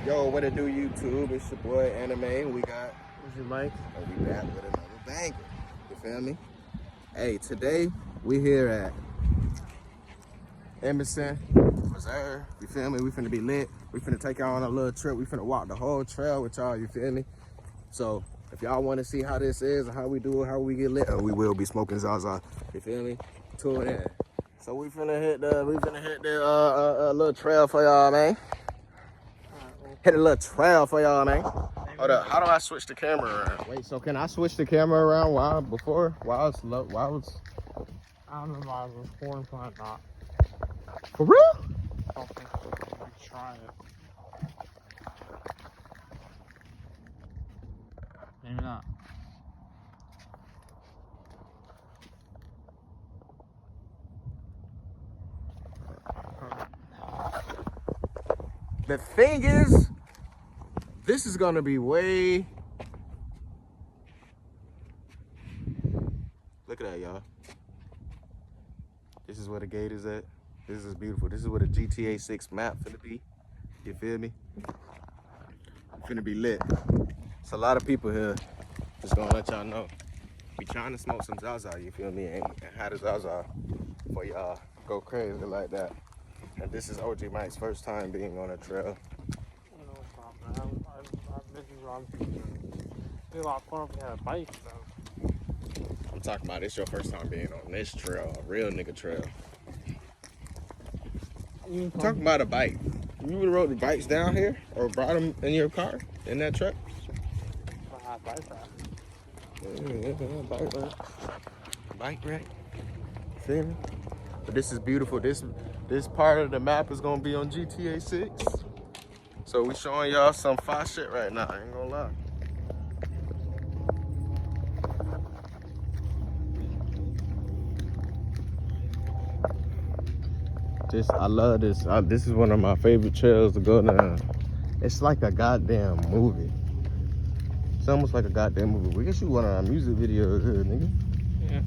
Yo, what it do, YouTube? It's your boy Anime. We got OgMike. and we back with another banger. You feel me? Hey, today we here at Emerson Reserve. You feel me? We finna be lit. We finna take y'all on a little trip. We finna walk the whole trail with y'all. You feel me? So if y'all want to see how this is and how we do it, how we get lit, we will be smoking Zaza. You feel me? Tune in. So we finna hit the little trail for y'all, man. Hit a little trail for y'all, man. Hold up, how do I switch the camera around? Wait, so can I switch the camera around while it's low, while it's... I don't know if I was recording for it or not. For real? I don't think so. I'm trying it. Maybe not. The thing is, this is gonna be way... Look at that, y'all. This is where the gate is at. This is beautiful. This is where the GTA 6 map finna be. You feel me? Finna be lit. It's a lot of people here. Just gonna let y'all know. We trying to smoke some Zaza, you feel me? And have the Zaza for y'all go crazy like that. And this is OgMike's first time being on a trail. I've been a lot of fun if we had a bike, though. I'm talking about this your first time being on this trail, a real nigga trail. I'm talking about a bike. You would have rode the bikes down here or brought them in your car, in that truck? I had bike ride. Yeah, bike rack. Bike rack. Feel me? But this is beautiful. This part of the map is gonna be on GTA 6. So we showing y'all some fire shit right now, I ain't gonna lie. I love this. This is one of my favorite trails to go down. It's like a goddamn movie. It's almost like a goddamn movie. We can shoot one of our music videos here, nigga. Yeah.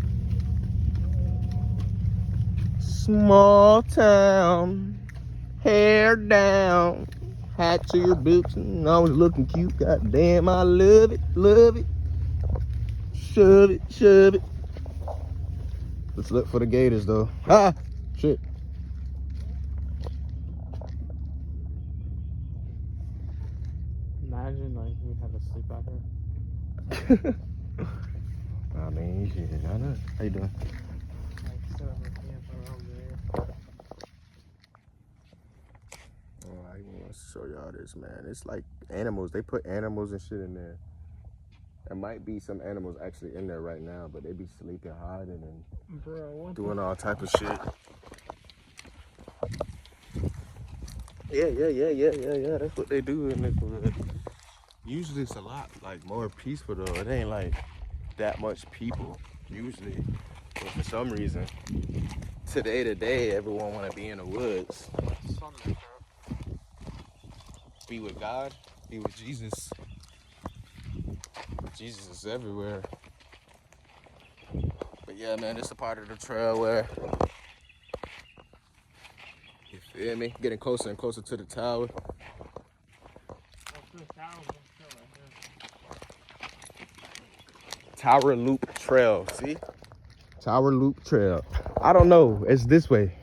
Small town, hair down, hat to your boots, and always looking cute. Goddamn, I love it, love it. Shove it, shove it. Let's look for the gators, though. Ah, shit. Imagine, like, we had to sleep out here. I mean, shit, I know. How you doing? Like, set up a camp around there. Oh, I want to show y'all this, man. It's like animals. They put animals and shit in there. There might be some animals actually in there right now, but they be sleeping, hiding, and Bro, doing all type of shit. Yeah. That's what they do in this wood. Usually it's a lot like more peaceful though. It ain't like that much people usually. But for some reason, today, everyone want to be in the woods. Sunday, bro. Be with God, be with Jesus. Jesus is everywhere. But yeah, man, it's a part of the trail where, you feel me? Getting closer and closer to the tower. Tower Loop Trail, see? Tower Loop Trail. I don't know, it's this way.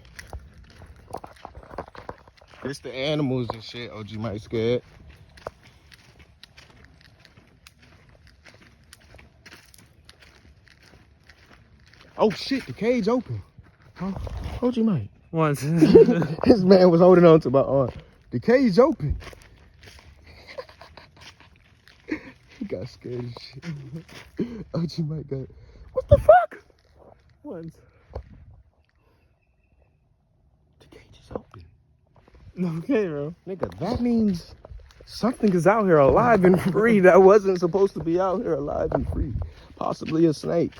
It's the animals and shit, OgMike scared. Oh shit, the cage open. Huh? OgMike. Once. This man was holding on to my arm. The cage open. He got scared as shit. OgMike got... What the fuck? Once. The cage is open. Okay, bro. Nigga, that means something is out here alive and free that wasn't supposed to be out here alive and free. Possibly a snake.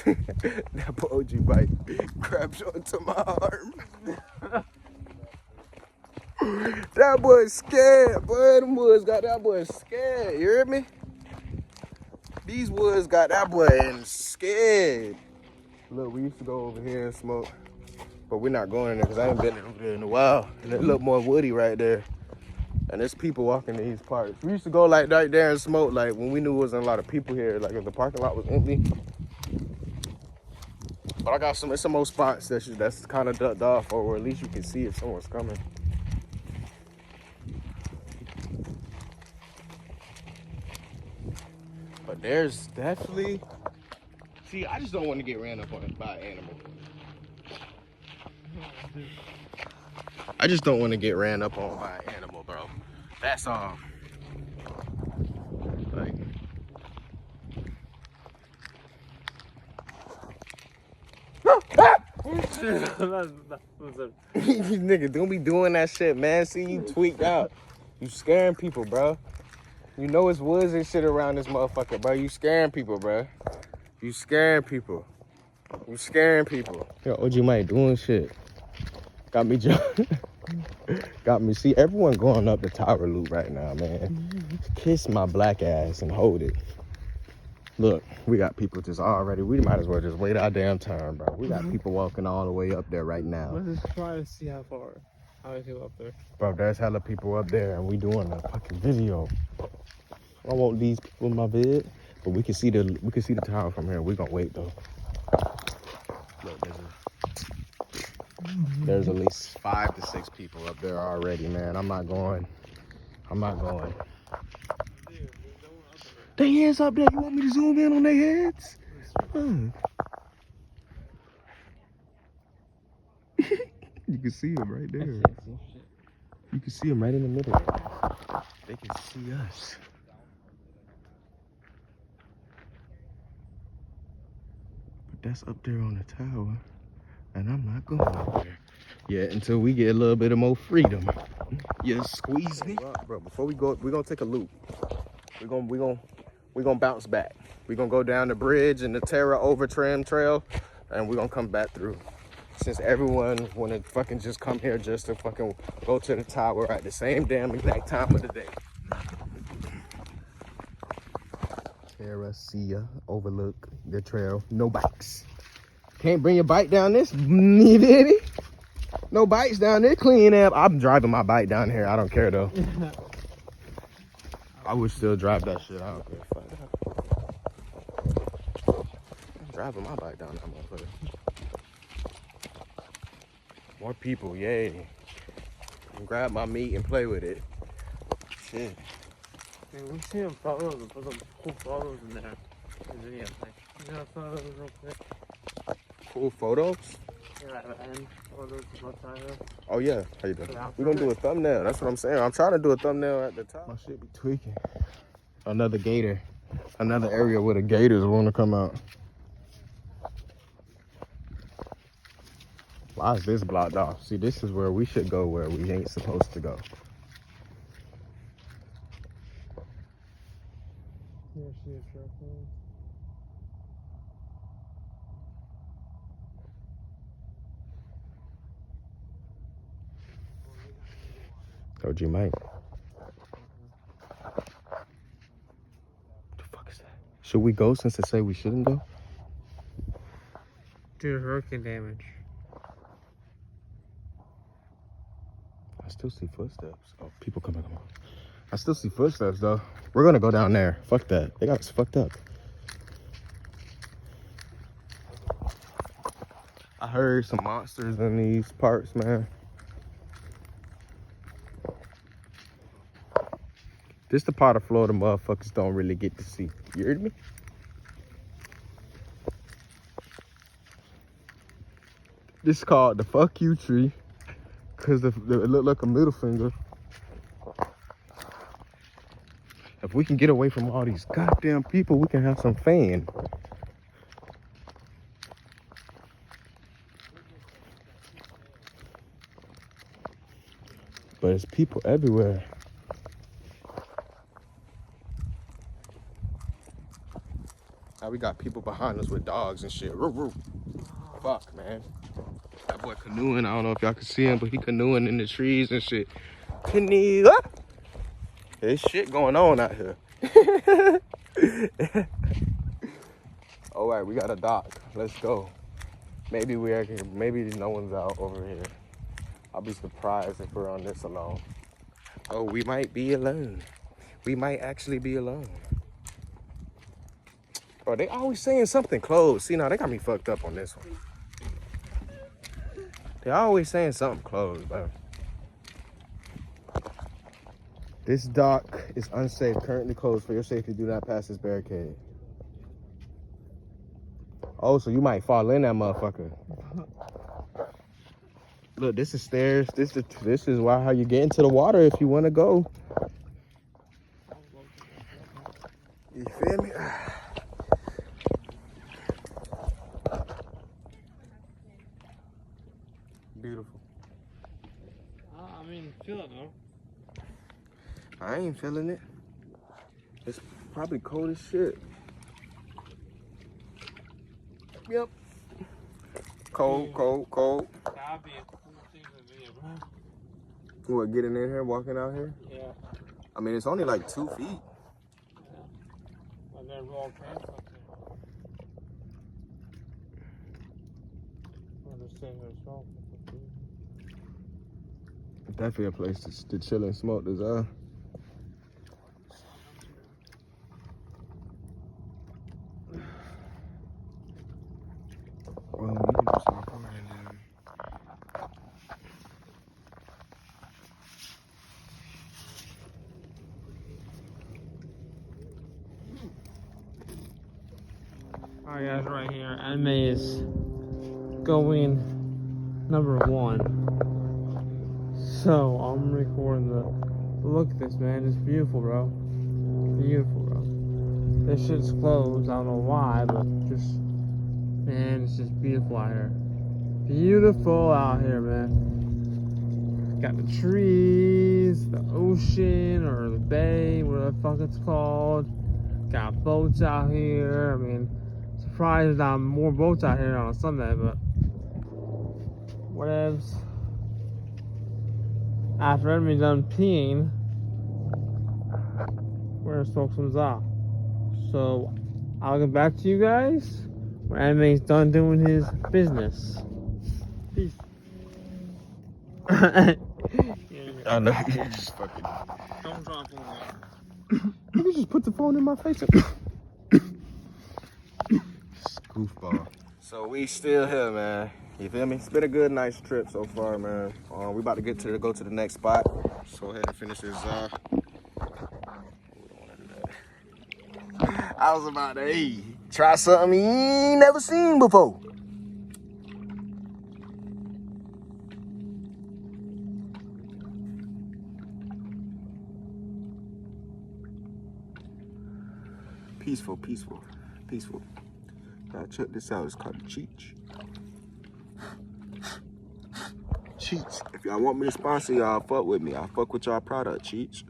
That boy OgMike grabs onto my arm. That boy's scared, boy. Them boys got that boy scared. You hear me? These woods got that boy scared. Look, we used to go over here and smoke, but we're not going in there because I ain't been over there in a while. And it look more woody right there. And there's people walking these parts. We used to go like right there and smoke like when we knew there wasn't a lot of people here, like if the parking lot was empty. But I got some more spots that's kind of ducked off, or at least you can see if someone's coming. But there's definitely, see, I just don't want to get ran up on by an animal. I just don't want to get ran up on by an animal, bro. That's all. Like, nigga, don't be doing that shit, man. See, you tweaked out. You scaring people, bro. You know it's woods and shit around this motherfucker, bro. You scaring people, bro. You scaring people. You scaring people. Yo, OgMike doing shit. Got me got me. See, everyone going up the tower loop right now, man. Kiss my black ass and hold it. Look, we got people just already. We might as well just wait our damn turn, bro. We got people walking all the way up there right now. Let's just try to see how many people up there. Bro, there's hella people up there, and we doing a fucking video. I want these people in my vid, but we can see the tower from here. We gonna wait though. Look, there's at least 5 to 6 people up there already, man. I'm not going. They heads up there. You want me to zoom in on their heads? You can see them right there. You can see them right in the middle. They can see us. But that's up there on the tower. And I'm not going up there. Yeah, until we get a little bit of more freedom. You squeeze me. Bro, before we go, we're gonna take a loop. We're gonna bounce back. We're gonna go down the bridge and the Terra over tram trail, and we're gonna come back through. Since everyone wanna fucking just come here just to fucking go to the tower at the same damn exact time of the day. Terra, Sia, overlook the trail, no bikes. Can't bring your bike down this, nitty. No bikes down there, clean up. I'm driving my bike down here. I don't care though. I would still drive that shit. I don't care. I'm driving my bike down that motherfucker. More people, yay. Grab my meat and play with it. Shit. Man, we see some photos and put some cool photos in there. You got photos real quick. Cool photos? Yeah, and photos outside here. Oh yeah, how you doing? We're gonna do a thumbnail. That's what I'm saying. I'm trying to do a thumbnail at the top. My shit be tweaking. Another gator. Another area where the gators want to come out. Why is this blocked off? See, this is where we should go where we ain't supposed to go. Yeah, see a truck. OgMike. What the fuck is that? Should we go since they say we shouldn't go? Dude, hurricane damage. I still see footsteps. Oh, people coming. I still see footsteps though. We're gonna go down there. Fuck that. They got us fucked up. I heard some monsters in these parts, man. This the part of Florida motherfuckers don't really get to see. You heard me? This is called the fuck you tree. Cause it look like a middle finger. If we can get away from all these goddamn people, we can have some fun. But it's people everywhere. Now we got people behind us with dogs and shit. Roo, roo. Fuck, man. That boy canoeing. I don't know if y'all can see him, but he canoeing in the trees and shit. Canoe. There's shit going on out here. All right, we got a dock. Let's go. Maybe no one's out over here. I'll be surprised if we're on this alone. Oh, we might be alone. We might actually be alone. Bro, they always saying something closed. See, now they got me fucked up on this one. They always saying something closed, bro. This dock is unsafe, currently closed. For your safety, do not pass this barricade. Oh, so you might fall in that motherfucker. Look, this is stairs. This is why how you get into the water if you want to go. You feel me? Beautiful. I mean, feel it though. I ain't feeling it. It's probably cold as shit. Yep. Cold, cold, cold. That'd be a cool thing to video, bro. What, getting in here, walking out here? Yeah. I mean, it's only like 2 feet. And then roll trains up there. I'm just sitting here as well. Definitely a place to chill and smoke this, Well, you can do some recording then. Alright guys, right here, anime is going #1. So, I'm recording look at this, man, it's beautiful, bro. Beautiful, bro. This shit's closed, I don't know why, but just, man, it's just beautiful out here. Beautiful out here, man. Got the trees, the ocean, or the bay, whatever the fuck it's called. Got boats out here. I mean, surprised I'm more boats out here on a Sunday, but whatevs. After everybody's done peeing, we're gonna smoke some za. So I'll get back to you guys when Anime's done doing his business. Peace. I know, you just fucking... Don't drop on that. You just put the phone in my face. Goofball. So we still here, man. You feel me? It's been a good, nice trip so far, man. We about to go to the next spot. So go ahead and finish this. I was about to try something you ain't never seen before. Peaceful, peaceful, peaceful. Check this out. It's called Cheech. Cheech. If y'all want me to sponsor y'all, fuck with me. I'll fuck with y'all product, Cheech.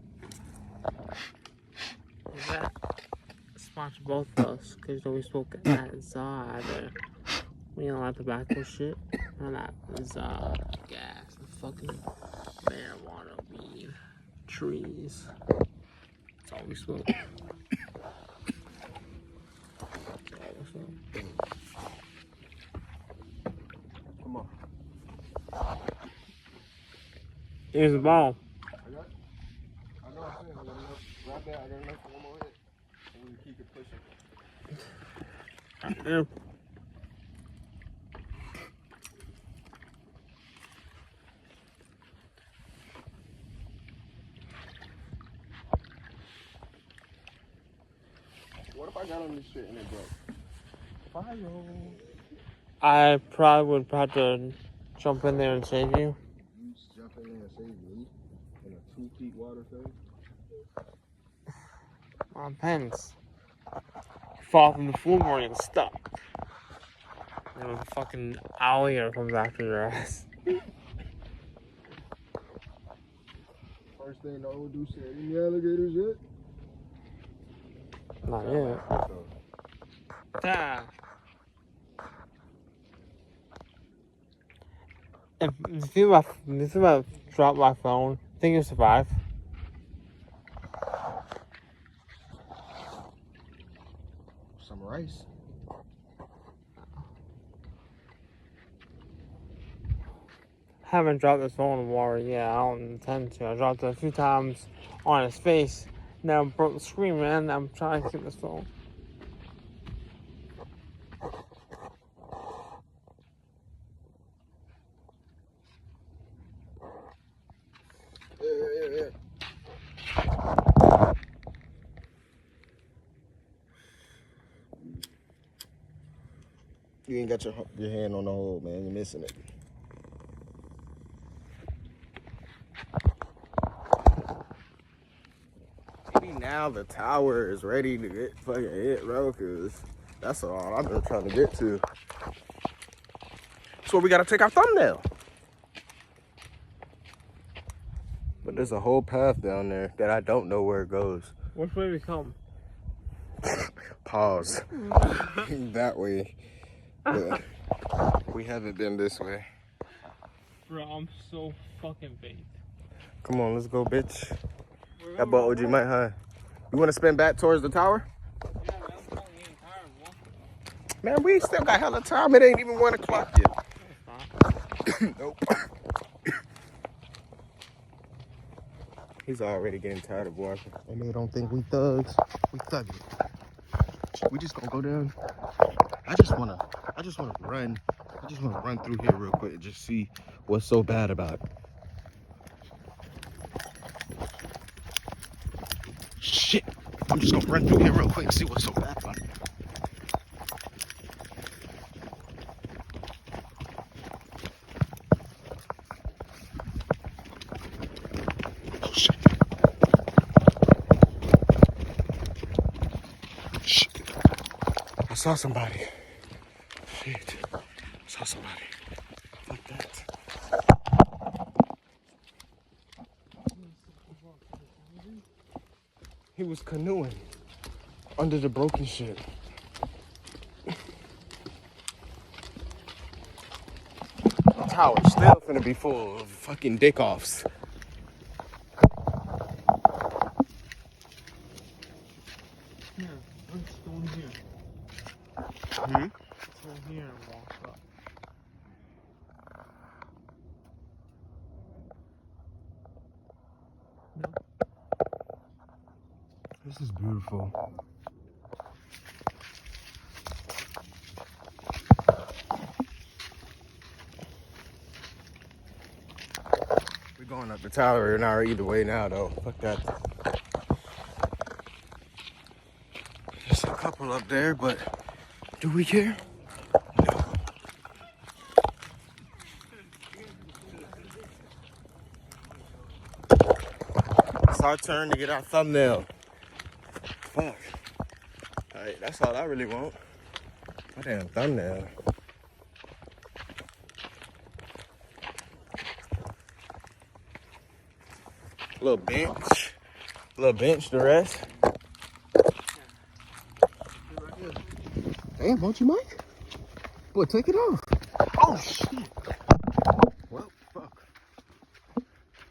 Yeah. Sponsor both of us, because we spoke at inside there. We don't like tobacco shit. I like gas and fucking marijuana, weed, trees. That's all we smoke. Come on. Here's the ball. I know I'm saying, grab that, I got enough for one more hit. And we can keep it pushing. Right there. What if I got on this shit and it broke? Fire. I probably would have to jump in there and save you. You jump in there and save me in a 2 feet water thing? On pens. Fall from the floor and get stuck. And a fucking alligator comes after your ass. First thing the old dude said, any alligators yet? Not yet. Ah. If you think about drop my phone, think you'll survive. Some rice. Haven't dropped this phone in water yet. I don't intend to. I dropped it a few times on his face. Now broke the screen, man. I'm trying to keep this phone. Yeah. You ain't got your hand on the hole, man. You're missing it. Maybe now the tower is ready to get fucking hit, bro, because that's all I've been trying to get to. That's where we got to take our thumbnail. But there's a whole path down there that I don't know where it goes. Which way we come? Pause. That way. But we haven't been this way. Bro, I'm so fucking baked. Come on, let's go, bitch. That boy OgMike high. You want to spin back towards the tower? Yeah, man, I'm fucking getting tired of walking. Man, we still got hella time. It ain't even 1 o'clock yet. Nope. He's already getting tired of walking. And they don't think we thugs. We thugging. We just gonna go down. I just wanna run. I just wanna run through here real quick and just see what's so bad about it. Shit. I'm just gonna run through here real quick and see what's so bad about it. Oh shit. Shit. I saw somebody. Shit. I saw somebody. Fuck that. He was canoeing under the broken shit. The tower's still finna be full of fucking dick offs. Yeah, let's go in here. Hmm? Let's go here and walk up. No. This is beautiful. We're going up the tower an hour either way now, though. Fuck that. There's a couple up there, but do we care? No. It's our turn to get our thumbnail. Fuck. Alright, that's all I really want. My damn thumbnail. Little bench to rest. Damn, OgMike? Boy, take it off. Oh shit. Well, fuck.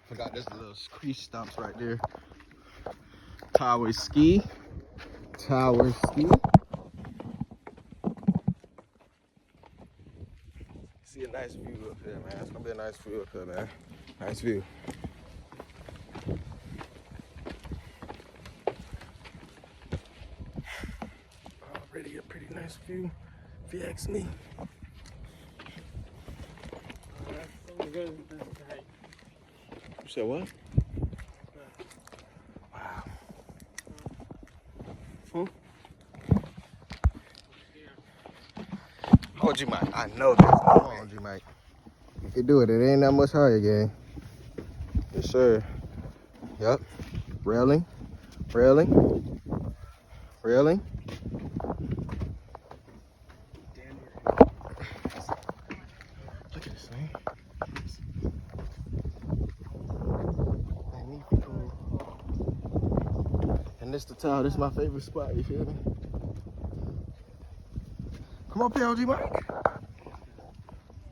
Forgot there's a little crease stumps right there. Tower ski. See a nice view up there, man. It's gonna be a nice view up here, man. Nice view. Already a pretty nice view, if you ask me. You said what? Wow. OgMike, I know this. Come on, OgMike. You can do it. It ain't that much higher, gang. Yes, sir. Yep. Railing. Look at this thing. And this the tower. This is my favorite spot. You feel me? Come up here, OgMike.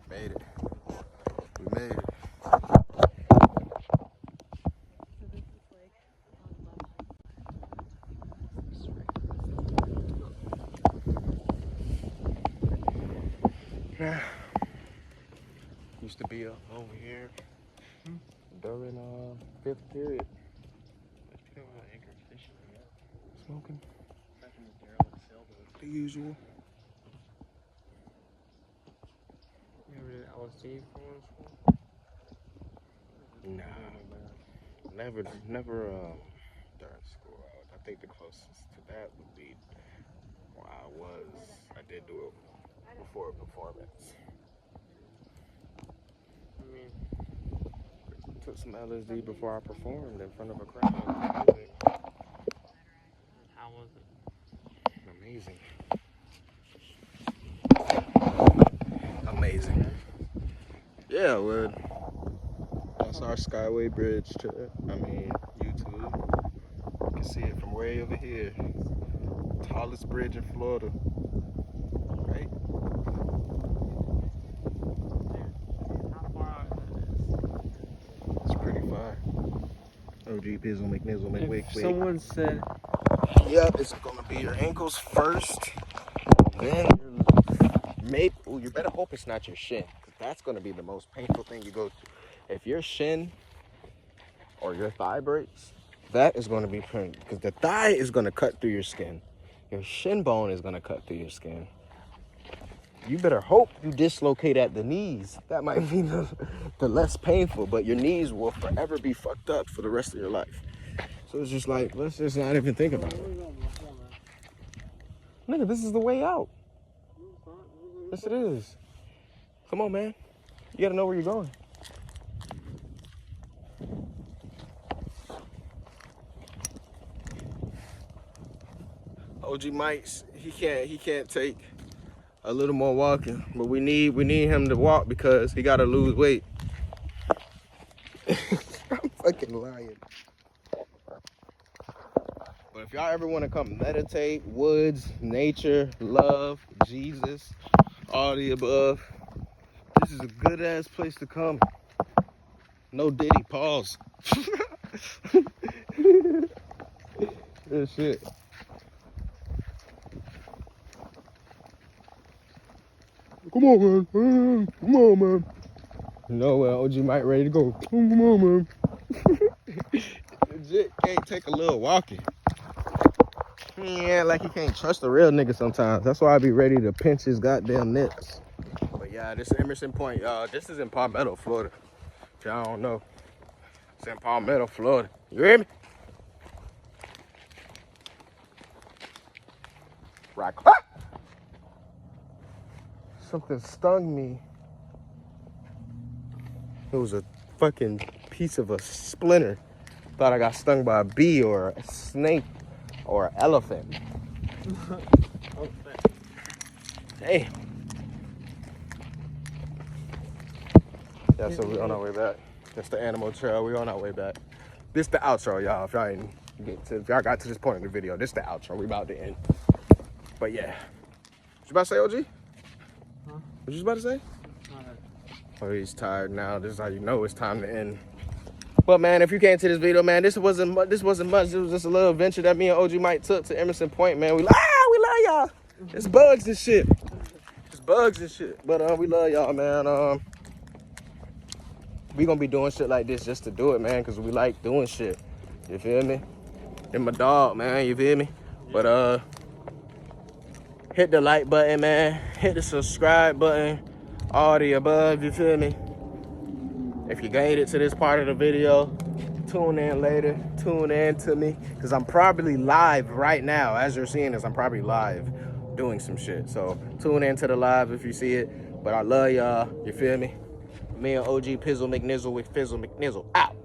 Made it. We made it. Yeah. You used to be up over here during 5th period. Smoking. The usual. You ever did LSD before in school? Nah, never during school. I think the closest to that would be I did do it before a performance. I mean, Took some LSD before I performed in front of a crowd. how was it? Amazing. Amazing. Yeah, well, that's our Skyway Bridge to, YouTube. You can see it from way over here. Tallest bridge in Florida. Right? How far out is It's pretty far. OG Pizzle McNizzle it? McWick. If someone said, Yep, it's gonna be your ankles first. Then you better hope it's not your shin, because that's gonna be the most painful thing you go through. If your shin or your thigh breaks, that is gonna be painful, because the thigh is gonna cut through your skin. Your shin bone is gonna cut through your skin. You better hope you dislocate at the knees. That might be the less painful, but your knees will forever be fucked up for the rest of your life. So it's just like, let's just not even think about it. Nigga, this is the way out. Yes, it is. Come on, man. You gotta know where you're going. OgMike, he can't take a little more walking, but we need him to walk because he gotta lose weight. I'm fucking lying. But if y'all ever want to come meditate, woods, nature, love, Jesus, all the above, this is a good ass place to come. No Diddy, pause. Good shit. Come on, man. Come on, man. You know, OgMike ready to go. Come on, man. Legit can't take a little walking. Yeah, like he can't trust a real nigga sometimes. That's why I be ready to pinch his goddamn nips. But yeah, this is Emerson Point, y'all. This is in Palmetto, Florida. If y'all don't know, it's in Palmetto, Florida. You hear me? Rock. Ah! Something stung me. It was a fucking piece of a splinter. Thought I got stung by a bee or a snake or an elephant. Hey. Yeah, so we on our way back. That's the animal trail. We on our way back. This the outro, y'all. If y'all got to this point in the video, this the outro. We about to end. But yeah. What you about to say, OG? Huh? What you about to say? Oh, he's tired now. This is how you know it's time to end. But man, if you came to this video, man, this wasn't much. It was just a little adventure that me and OgMike took to Emerson Point, man. We love y'all. It's bugs and shit. It's bugs and shit. But we love y'all, man. We gonna be doing shit like this just to do it, man, because we like doing shit. You feel me? And my dog, man. You feel me? But hit the like button, man. Hit the subscribe button. All the above. You feel me? If you made it to this part of the video, tune in later. Tune in to me, because I'm probably live right now. As you're seeing this, I'm probably live doing some shit. So tune in to the live if you see it. But I love y'all. You feel me? Me and OG Pizzle McNizzle with Fizzle McNizzle out.